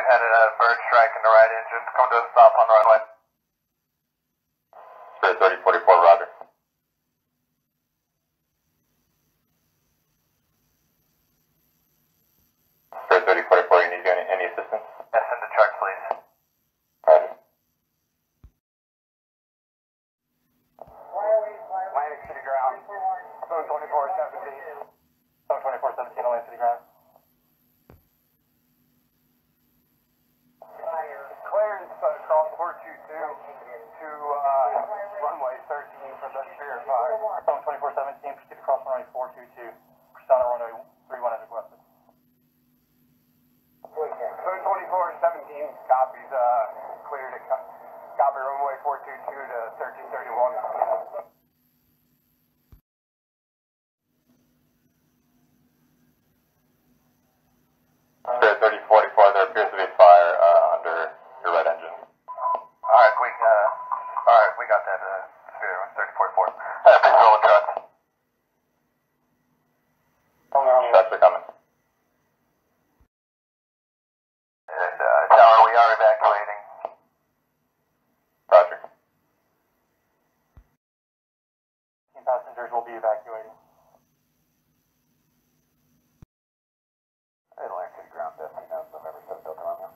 had a bird strike in the right engine. Come to a stop on runway. Spirit 3044, roger. Spirit 3044, you need any assistance? Yes, send the truck, please. Roger. Atlantic City ground. Zone 2417. Zone 2417, Atlantic City ground. Clearance cross 422 to runway 13 for the Spirit 5. Zone 2417, proceed across runway 422. Proceed on runway 31 as requested. Zone 2417 copies, cleared to copy runway 422 to 1331. Spirit 3044, there appears to be a fire under your right engine. Alright, we got that, Spirit 3044. Please roll the truck. Shots are coming. And, Tower, we are evacuating. Roger. Passengers will be evacuating. Atlantic City ground, Destiny knows November 7th, Delta Romeo.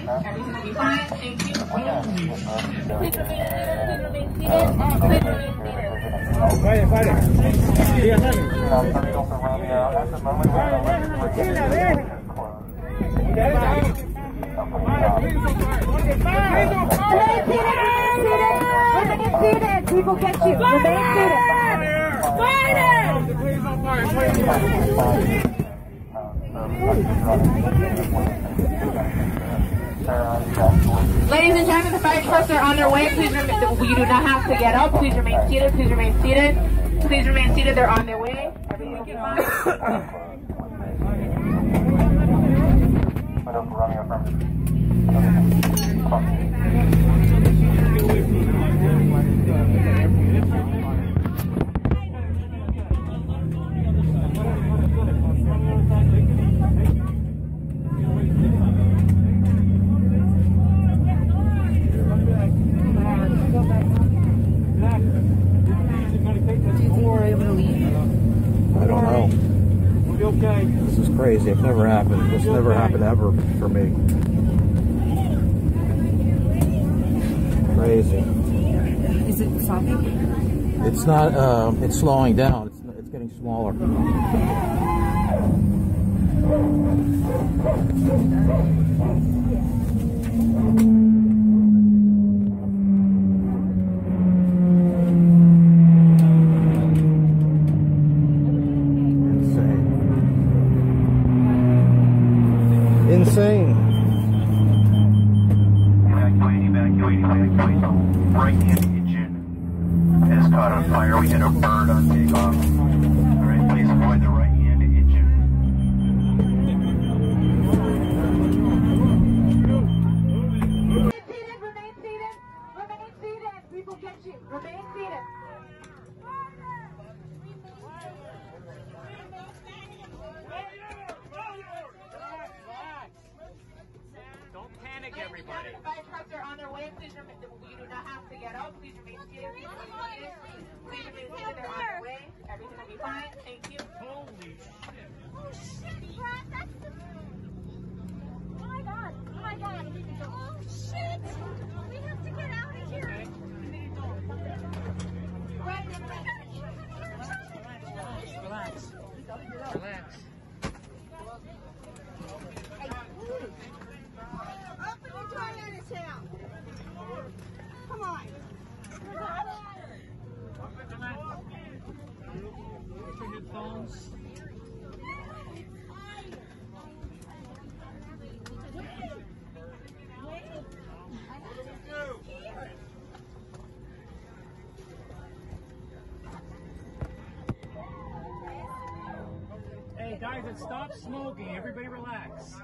Everything will be fine. Thank you. People get you. Remain seated. Ladies and gentlemen, the fire trucks are on their way. Please you do not have to get up. Please remain seated. Please remain seated. Please remain seated. They're on their way. Everything will be fine. I don't know. This is crazy. It's never happened. This never happened ever for me. Crazy. Is it stopping? It's not. It's slowing down. It's getting smaller. Insane. Evacuating. Right-hand engine has caught on fire. We had a bird on takeoff. Alright, please avoid the right-hand engine. Remain seated. Remain seated. People get you. Remain seated. Don't panic, everybody. The fire trucks are on their way. Please remain. You do not have to get up. Please remain seated. Please remain seated. Please remain seated. They're on their way. Everything will be fine. Thank you. Holy shit. Oh shit, Brad, that's the... Oh my god, oh my god. Oh shit! We have to get out of here. Relax. Relax. Open the toilet town. Come on. Put your headphones. Hey guys, and stop smoking. Everybody relax.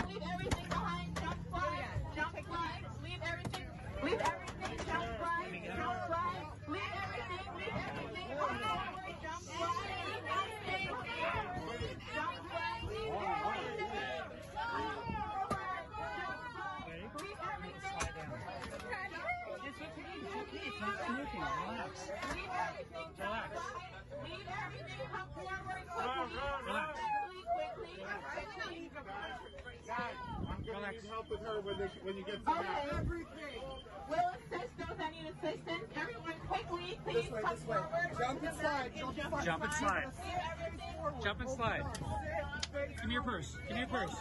Leave everything behind. Jump slide. Jump slide. Leave everything. Leave everything. Jump slide. Jump slide. Leave everything. Leave everything. Come forward. Jump slide. Leave everything. Jump slide. Leave everything. Leave everything. It's not smoking. Relax. Leave everything. Relax. Leave everything. Come forward quickly. Relax. Quickly. Relax. Help with her when you get to Okay. We'll assist those that need assistance. Everyone quickly, please come forward. Jump and slide. Jump and slide. Jump and slide. Give me your purse. Give me your purse.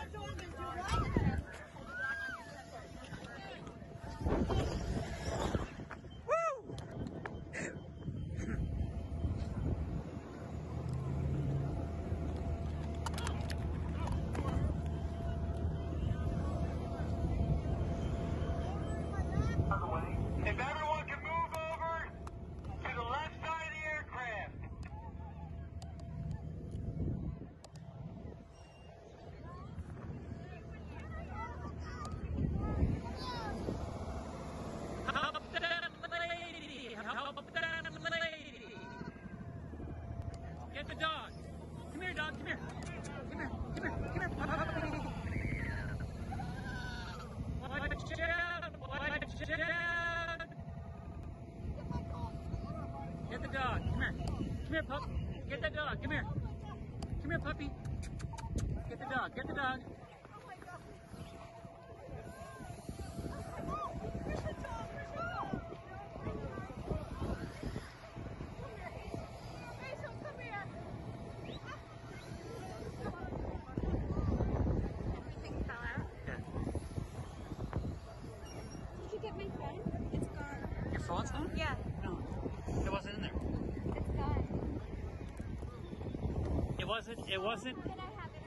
If everyone can move over to the left side of the aircraft. Help that lady! Help that lady! Get the dog. Come here, dog. Come here. Come here. Come here. Come here. Watch out. Watch out. Get the dog. Come here. Come here, pup. Get that dog. Come here. Come here, puppy. Get the dog. Get the dog. Did you get my phone? It's gone. Your phone's on? Yeah, No. It wasn't in there. it's gone. It wasn't. Can I have it?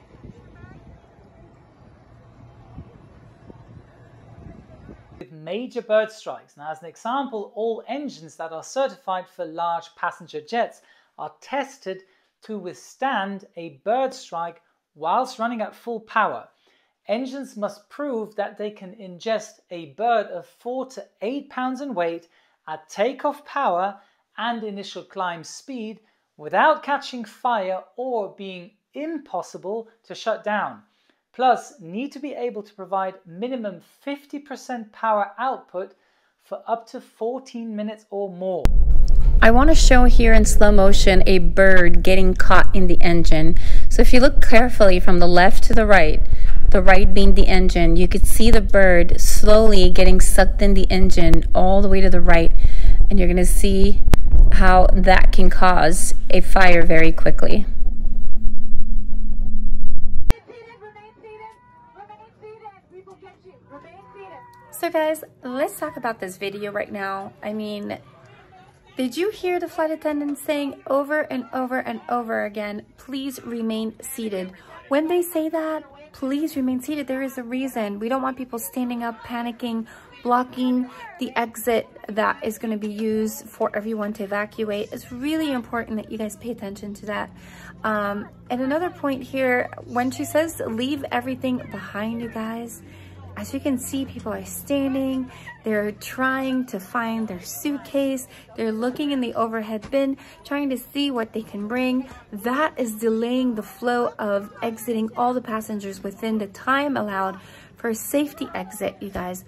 With major bird strikes. Now, as an example, all engines that are certified for large passenger jets are tested to withstand a bird strike whilst running at full power. Engines must prove that they can ingest a bird of 4 to 8 pounds in weight at takeoff power and initial climb speed without catching fire or being impossible to shut down. Plus, need to be able to provide minimum 50% power output for up to 14 minutes or more. I want to show here in slow motion a bird getting caught in the engine. So if you look carefully from the left to the right being the engine, you could see the bird slowly getting sucked in the engine all the way to the right. And you're going to see how that can cause a fire very quickly. So guys, let's talk about this video right now. I mean, did you hear the flight attendant saying over and over and over again, please remain seated? When they say that, please remain seated, there is a reason. We don't want people standing up, panicking, blocking the exit that is going to be used for everyone to evacuate. It's really important that you guys pay attention to that. And another point here, when she says leave everything behind, you guys, as you can see, people are standing, they're trying to find their suitcase, they're looking in the overhead bin, trying to see what they can bring. That is delaying the flow of exiting all the passengers within the time allowed for a safety exit, you guys.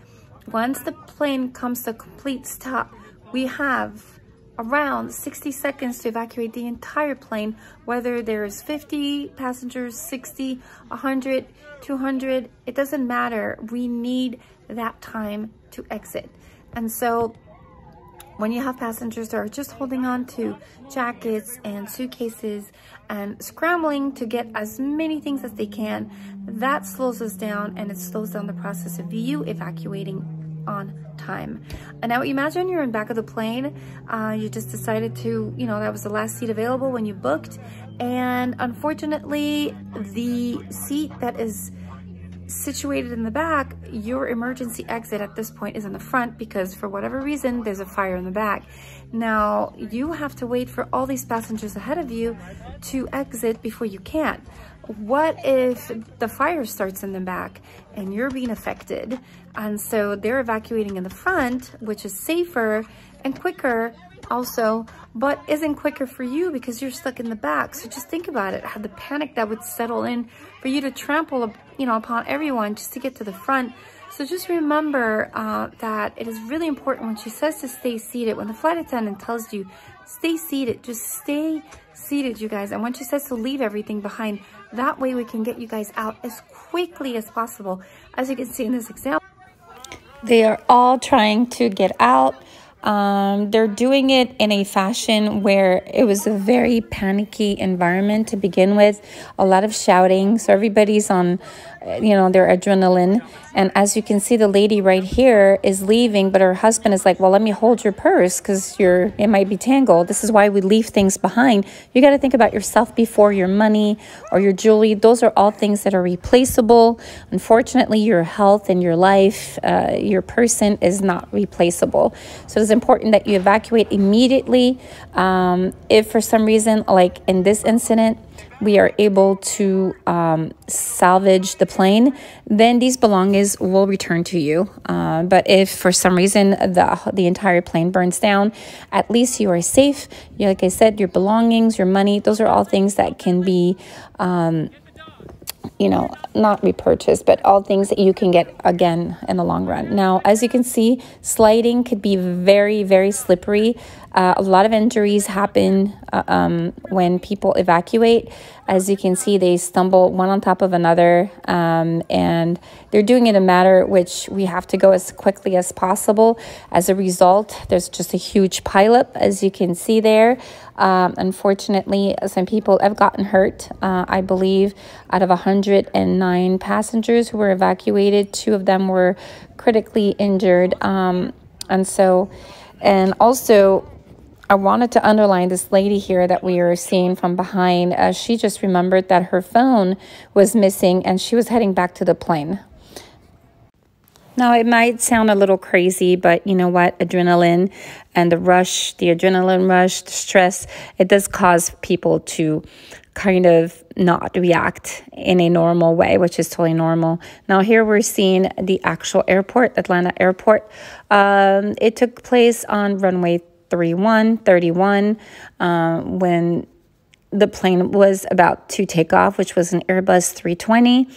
Once the plane comes to a complete stop, we have around 60 seconds to evacuate the entire plane, whether there's 50 passengers, 60, 100, 200, it doesn't matter. We need that time to exit. And so when you have passengers that are just holding on to jackets and suitcases and scrambling to get as many things as they can, that slows us down, and it slows down the process of you evacuating on time. And now imagine you're in back of the plane, you just decided to, that was the last seat available when you booked, and unfortunately the seat that is situated in the back, your emergency exit at this point is in the front because for whatever reason there's a fire in the back. Now you have to wait for all these passengers ahead of you to exit before you can. what if the fire starts in the back and you're being affected? And so they're evacuating in the front, which is safer and quicker also, but isn't quicker for you because you're stuck in the back. So just think about it, how the panic that would settle in for you to trample, you know, upon everyone just to get to the front. So just remember that it is really important when she says to stay seated, when the flight attendant tells you stay seated, just stay seated, you guys. And when she says to leave everything behind, that way we can get you guys out as quickly as possible. As you can see in this example, they are all trying to get out. They're doing it in a fashion where it was a very panicky environment to begin with, a lot of shouting. So everybody's on, you know, their adrenaline. And as you can see, the lady right here is leaving, but her husband is like, well, let me hold your purse because it might be tangled. This is why we leave things behind. You got to think about yourself before your money or your jewelry. Those are all things that are replaceable. Unfortunately, your health and your life, your person is not replaceable. So it's important that you evacuate immediately. If for some reason, like in this incident, we are able to salvage the plane, then these belongings will return to you. But if for some reason the entire plane burns down, at least you are safe. Like I said, your belongings, your money, those are all things that can be you know, not repurchased, but all things that you can get again in the long run. Now, as you can see, sliding could be very, very slippery. A lot of injuries happen when people evacuate. As you can see, they stumble one on top of another, and they're doing it in a manner which we have to go as quickly as possible. As a result, there's just a huge pileup, as you can see there. Unfortunately, some people have gotten hurt. I believe out of 109 passengers who were evacuated, 2 of them were critically injured. And also, I wanted to underline this lady here that we are seeing from behind. She just remembered that her phone was missing and she was heading back to the plane. Now, it might sound a little crazy, but you know what? Adrenaline and the rush, the adrenaline rush, the stress, it does cause people to kind of not react in a normal way, which is totally normal. Now, here we're seeing the actual airport, Atlanta airport. It took place on runway 31, when the plane was about to take off, which was an Airbus 320.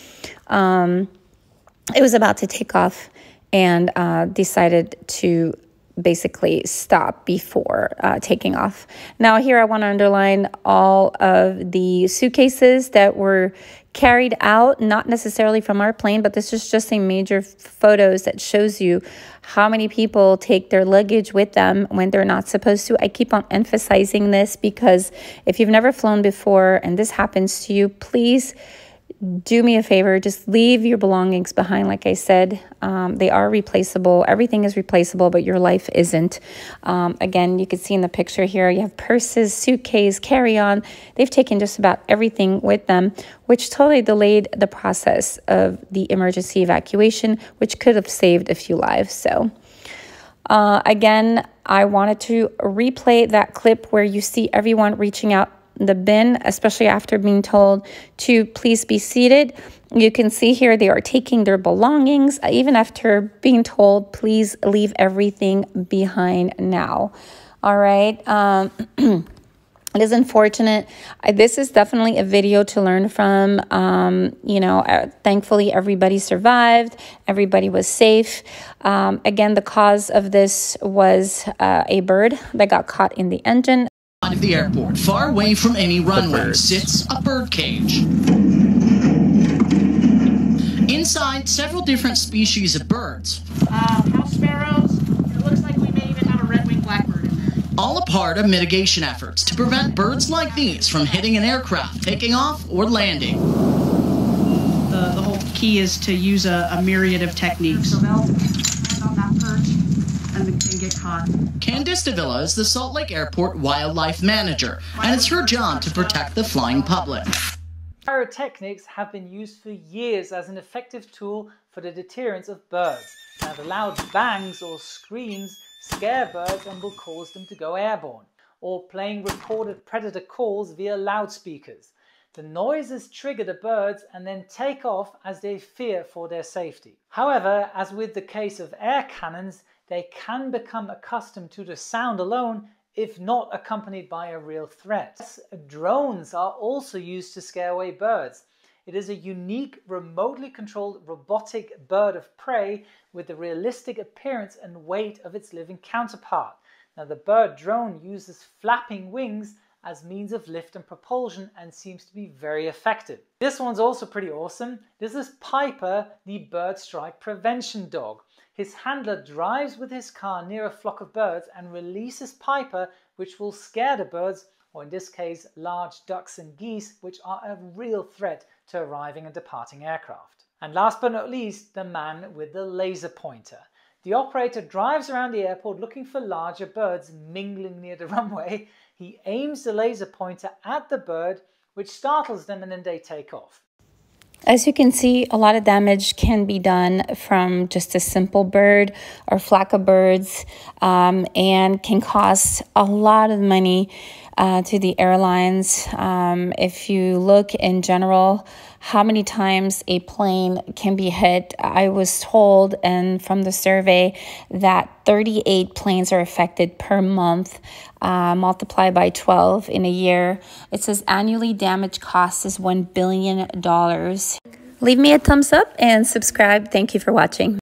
It was about to take off and decided to basically stop before taking off. Now here I want to underline all of the suitcases that were carried out, not necessarily from our plane, but this is just a major photos that shows you how many people take their luggage with them when they're not supposed to. I keep on emphasizing this because if you've never flown before and this happens to you, please do me a favor, just leave your belongings behind. Like I said, they are replaceable. Everything is replaceable, but your life isn't. Again, you can see in the picture here, you have purses, suitcase, carry-on. They've taken just about everything with them, which totally delayed the process of the emergency evacuation, which could have saved a few lives. So again, I wanted to replay that clip where you see everyone reaching out the bin, especially after being told to please be seated. You can see here they are taking their belongings, even after being told please leave everything behind now. All right. It is unfortunate. This is definitely a video to learn from. You know, thankfully everybody survived. Everybody was safe. Again, the cause of this was a bird that got caught in the engine. Of the airport, far away from any runway, sits a bird cage. Inside, several different species of birds. House sparrows. It looks like we may even have a red-winged blackbird in there. All a part of mitigation efforts to prevent birds like these from hitting an aircraft, taking off, or landing. The whole key is to use a myriad of techniques. So they'll land on that perch and get caught. Candice Davila is the Salt Lake Airport wildlife manager, and it's her job to protect the flying public. Pyrotechnics have been used for years as an effective tool for the deterrence of birds. Now, the loud bangs or screams scare birds and will cause them to go airborne, or playing recorded predator calls via loudspeakers. The noises trigger the birds and then take off as they fear for their safety. However, as with the case of air cannons, they can become accustomed to the sound alone if not accompanied by a real threat. Drones are also used to scare away birds. It is a unique, remotely controlled robotic bird of prey with the realistic appearance and weight of its living counterpart. Now, the bird drone uses flapping wings as means of lift and propulsion and seems to be very effective. This one's also pretty awesome. This is Piper, the bird strike prevention dog. His handler drives with his car near a flock of birds and releases Piper, which will scare the birds, or in this case, large ducks and geese, which are a real threat to arriving and departing aircraft. And last but not least, the man with the laser pointer. The operator drives around the airport looking for larger birds mingling near the runway. He aims the laser pointer at the bird, which startles them, and then they take off. As you can see, a lot of damage can be done from just a simple bird or flock of birds, and can cost a lot of money to the airlines. If you look in general, how many times a plane can be hit, I was told, and from the survey, that 38 planes are affected per month, multiplied by 12 in a year. It says annually damage cost is $1 billion. Leave me a thumbs up and subscribe. Thank you for watching.